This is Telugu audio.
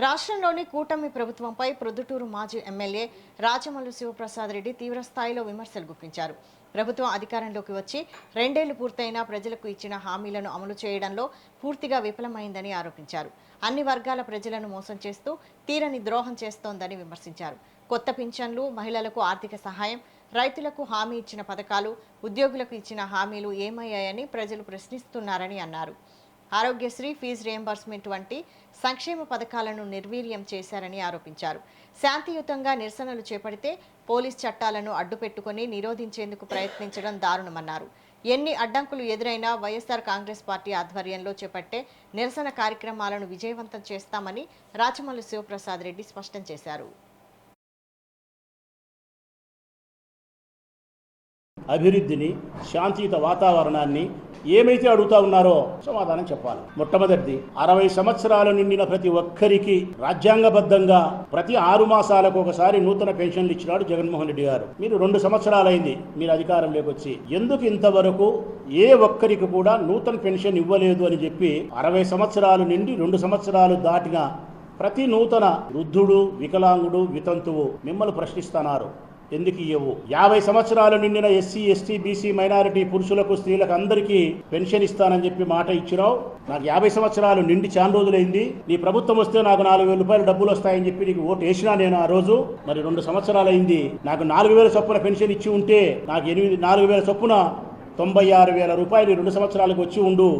రాష్ట్రంలోని కూటమి ప్రభుత్వంపై ప్రొద్దుటూరు మాజీ ఎమ్మెల్యే రాచమల్లు శివప్రసాద్ రెడ్డి తీవ్రస్థాయిలో విమర్శలు గుప్పించారు. ప్రభుత్వం అధికారంలోకి వచ్చి 2 ఏళ్లు పూర్తయినా ప్రజలకు ఇచ్చిన హామీలను అమలు చేయడంలో పూర్తిగా విఫలమైందని ఆరోపించారు. అన్ని వర్గాల ప్రజలను మోసం చేస్తూ తీరని ద్రోహం చేస్తోందని విమర్శించారు. కొత్త పింఛన్లు, మహిళలకు ఆర్థిక సహాయం, రైతులకు హామీ ఇచ్చిన పథకాలు, ఉద్యోగులకు ఇచ్చిన హామీలు ఏమయ్యాయని ప్రజలు ప్రశ్నిస్తున్నారని అన్నారు. ఆరోగ్యశ్రీ, ఫీజు రియంబర్స్మెంట్ వంటి సంక్షేమ పథకాలను నిర్వీర్యం చేశారని ఆరోపించారు. శాంతియుతంగా నిరసనలు చేపడితే పోలీస్ చట్టాలను అడ్డుపెట్టుకుని నిరోధించేందుకు ప్రయత్నించడం దారుణమన్నారు. ఎన్ని అడ్డంకులు ఎదురైనా వైఎస్ఆర్ కాంగ్రెస్ పార్టీ ఆధ్వర్యంలో చేపట్టే నిరసన కార్యక్రమాలను విజయవంతం చేస్తామని రాచమల్లు శివప్రసాద్ రెడ్డి స్పష్టం చేశారు. అభివృద్ధిని, శాంతియుత వాతావరణాన్ని ఏమైతే అడుగుతా ఉన్నారో సమాధానం చెప్పాలి. మొట్టమొదటిది 60 సంవత్సరాలు నిండిన ప్రతి ఒక్కరికి రాజ్యాంగబద్ధంగా ప్రతి 6 మాసాలకు ఒకసారి నూతన పెన్షన్లు ఇచ్చినాడు జగన్మోహన్ రెడ్డి గారు. మీరు 2 సంవత్సరాలైంది మీరు అధికారంలోకి వచ్చి, ఎందుకు ఇంతవరకు ఏ ఒక్కరికి కూడా నూతన పెన్షన్ ఇవ్వలేదు అని చెప్పి 60 సంవత్సరాలు నిండి 2 సంవత్సరాలు దాటిన ప్రతి నూతన వృద్ధుడు, వికలాంగుడు, వితంతువు మిమ్మల్ని ప్రశ్నిస్తున్నారు, ఎందుకు ఇవ్వవు? 50 సంవత్సరాలు నిండిన ఎస్సీ, ఎస్టీ, బీసీ, మైనారిటీ పురుషులకు, స్త్రీలకు అందరికీ పెన్షన్ ఇస్తానని చెప్పి మాట ఇచ్చినావు. నాకు 50 సంవత్సరాలు నిండి చాలా రోజులైంది, నీ ప్రభుత్వం వస్తే నాకు 4,000 రూపాయలు డబ్బులు వస్తాయని చెప్పి నీకు ఓటు వేసినా నేను ఆ రోజు. మరి 2 సంవత్సరాలు అయింది, నాకు 4,000 చొప్పున పెన్షన్ ఇచ్చి ఉంటే నాకు 4,000 చొప్పున 96,000 రూపాయలు 2 సంవత్సరాలకు వచ్చి ఉండు.